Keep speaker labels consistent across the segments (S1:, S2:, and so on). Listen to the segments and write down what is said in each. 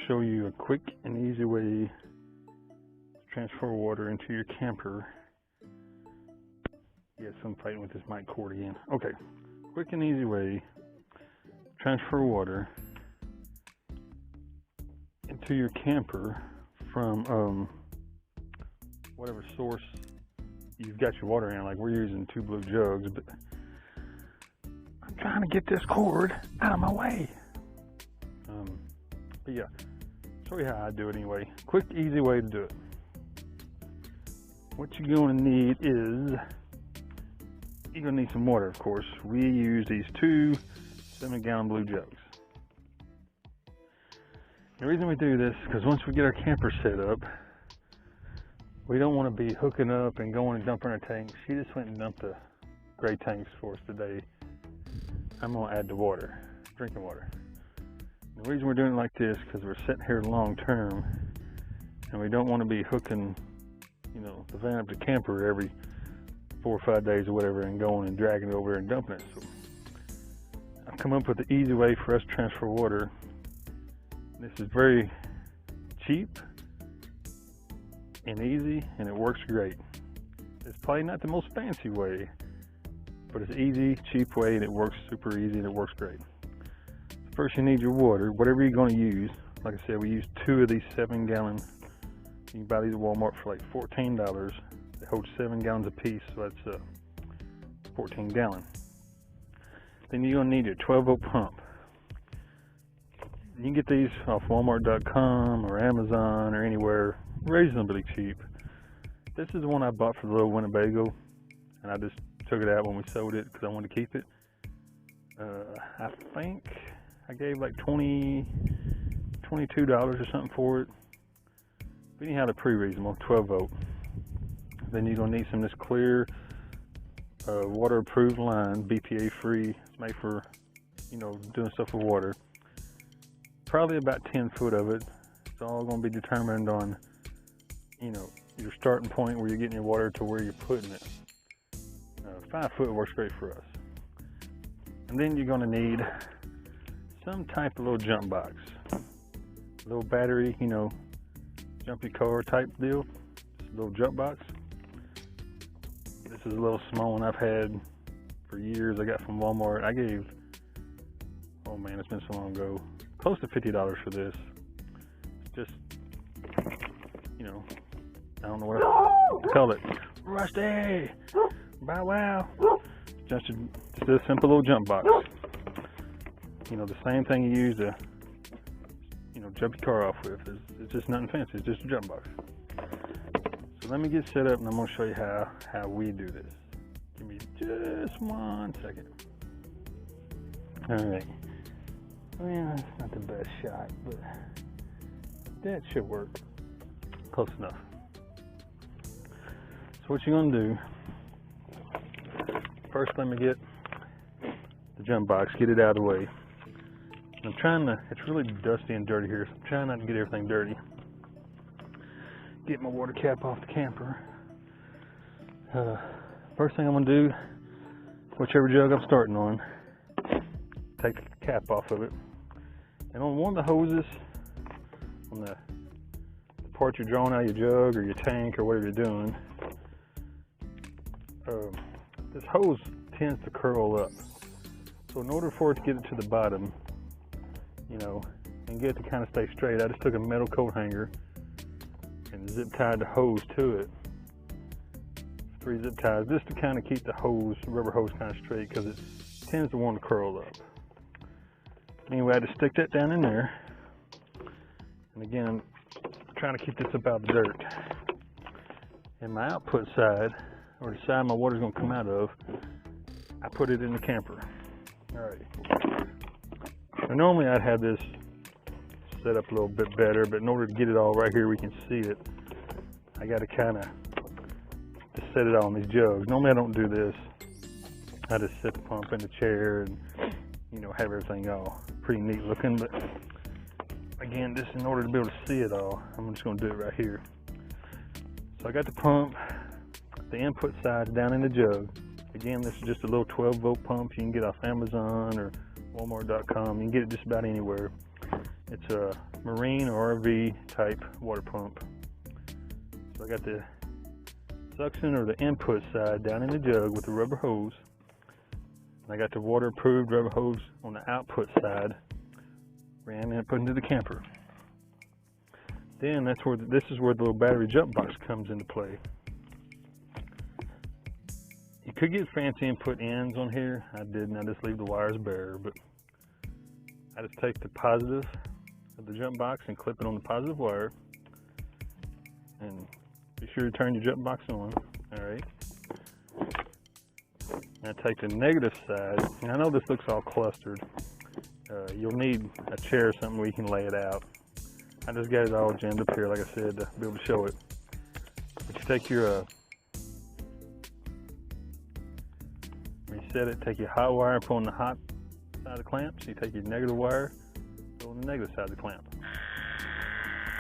S1: show you a quick and easy way to transfer water into your camper. Yes, I'm fighting with this mic cord again. Okay, quick and easy way to transfer water into your camper from whatever source you've got your water in. Like, we're using 2 blue jugs, but I'm trying to get this cord out of my way. But yeah, show you how I do it anyway. Quick, easy way to do it. What you're going to need is, you're going to need some water, of course. We use these 2 7-gallon blue jugs. The reason we do this is because once we get our camper set up, we don't want to be hooking up and going and dumping our tanks. She just went and dumped the gray tanks for us today. I'm going to add the water, drinking water. The reason we're doing it like this is because we're sitting here long term and we don't want to be hooking, the van up to camper every 4 or 5 days or whatever and going and dragging it over and dumping it. So I've come up with the easy way for us to transfer water. This is very cheap and easy, and it works great. It's probably not the most fancy way, but it's easy, cheap way, and it works super easy and it works great. First, you need your water, whatever you're going to use. Like I said, we use 2 of these 7-gallon. You can buy these at Walmart for like $14. They hold 7 gallons a piece, so that's 14 gallon. Then you're going to need your 12-volt pump. You can get these off Walmart.com or Amazon or anywhere, reasonably cheap. This is the one I bought for the little Winnebago, and I just took it out when we sold it because I wanted to keep it. I think I gave like $22 or something for it. But anyhow, they're pretty reasonable, 12 volt. Then you're gonna need some of this clear, water-approved line, BPA free. It's made for, doing stuff with water. Probably about 10 foot of it. It's all gonna be determined on, your starting point where you're getting your water to where you're putting it. 5 foot works great for us. And then you're gonna need some type of little jump box, little battery, jump your car type deal. This little jump box. This is a little small one I've had for years. I got from Walmart. I gave, oh man, it's been so long ago, close to $50 for this. Just, I don't know what to call it. Rusty! Bow wow! Just a simple little jump box. The same thing you use to, jump your car off with. It's just nothing fancy. It's just a jump box. So let me get set up and I'm going to show you how we do this. Give me just 1 second. Alright. Well, that's not the best shot, but that should work. Close enough. So what you're going to do, first let me get the jump box, get it out of the way. I'm trying to, it's really dusty and dirty here, so I'm trying not to get everything dirty. Get my water cap off the camper. First thing I'm going to do, whichever jug I'm starting on, take the cap off of it. And on one of the hoses, on the part you're drawing out of your jug or your tank or whatever you're doing, this hose tends to curl up. So in order for it to get it to the bottom, and get it to kind of stay straight, I just took a metal coat hanger and zip tied the hose to it. 3 zip ties, just to kind of keep the hose, rubber hose, kind of straight, because it tends to want to curl up. Anyway, I just stick that down in there. And again, I'm trying to keep this up out of the dirt. And my output side, or the side my water's going to come out of, I put it in the camper. Alright. Now normally I'd have this set up a little bit better, but in order to get it all right here, we can see it. I got to kind of just set it all in these jugs. Normally I don't do this. I just set the pump in the chair and, have everything all pretty neat looking. But again, just in order to be able to see it all, I'm just going to do it right here. So I got the pump, the input side down in the jug. Again, this is just a little 12-volt pump you can get off Amazon or Walmart.com. You can get it just about anywhere. It's marine or RV type water pump. So I got the suction or the input side down in the jug with the rubber hose. And I got the water-approved rubber hose on the output side, ran and put into the camper. Then this is where the little battery jump box comes into play. You could get fancy and put ends on here. I didn't. I just leave the wires bare. But I just take the positive of the jump box and clip it on the positive wire. And be sure to turn your jump box on. All right. And I take the negative side. And I know this looks all clustered. You'll need a chair or something where you can lay it out. I just got it all jammed up here, like I said, to be able to show it. But you take your reset it, take your hot wire and put on the hot side of the clamp. So you take your negative wire, put on the negative side of the clamp.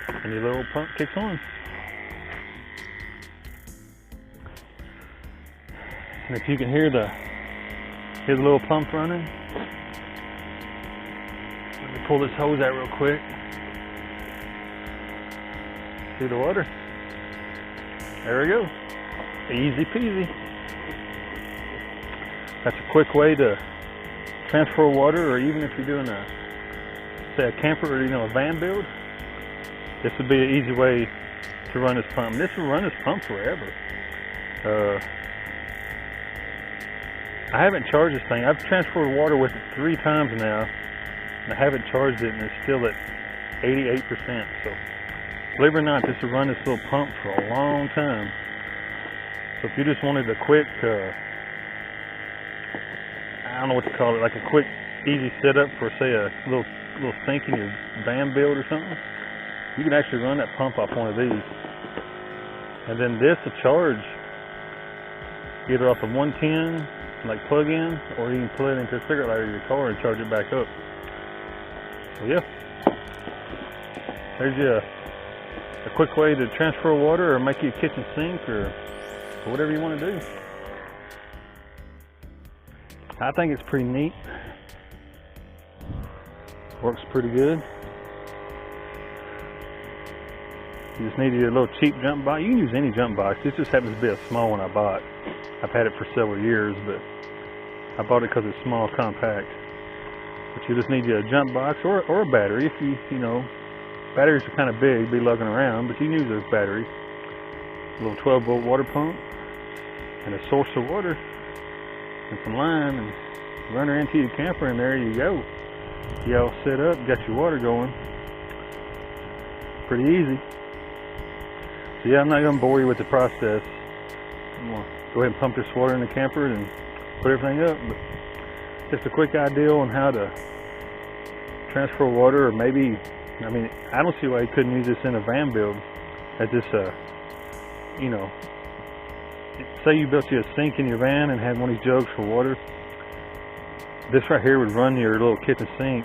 S1: And your little pump kicks on. And if you can hear the little pump running. Let me pull this hose out real quick. See the water? There we go. Easy peasy. That's a quick way to transfer water, or even if you're doing say a camper or a van build, this would be an easy way to run this pump. This will run this pump forever. I haven't charged this thing. I've transferred water with it 3 times now, and I haven't charged it, and it's still at 88%. So believe it or not, this will run this little pump for a long time. So if you just wanted a quick, I don't know what to call it, like a quick, easy setup for, say, a little sink in your van build or something, you can actually run that pump off one of these. And then this will charge either off of 110, like plug-in, or you can plug it into a cigarette lighter in your car and charge it back up. So yeah, there's your a quick way to transfer water or make you a kitchen sink or whatever you want to do. I think it's pretty neat. Works pretty good. You just need your little cheap jump box. You can use any jump box. This just happens to be a small one I bought. I've had it for several years, but I bought it because it's small, compact. But you just need your jump box or a battery. If you know, batteries are kind of big, be lugging around, but you can use those batteries. A little 12-volt water pump and a source of water and some lime, and run her into your camper, and there you go. You all set up, got your water going. Pretty easy. So yeah, I'm not going to bore you with the process. I'm going to go ahead and pump this water in the camper and put everything up. But just a quick idea on how to transfer water, or maybe, I mean, I don't see why you couldn't use this in a van build as this, you know, say you built you a sink in your van and had one of these jugs for water. This right here would run your little kitchen sink.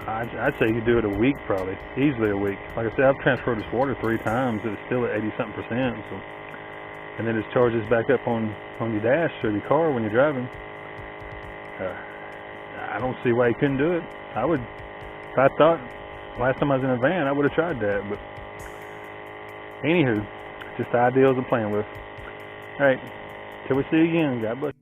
S1: I'd say you could do it a week, probably, easily a week. Like I said, I've transferred this water 3 times. It's still at 80-something%. So, and then it charges back up on your dash of your car when you're driving. I don't see why you couldn't do it. I would, if I thought last time I was in a van, I would have tried that. But anywho, just the ideas I'm playing with. All right, till we see you again. God bless.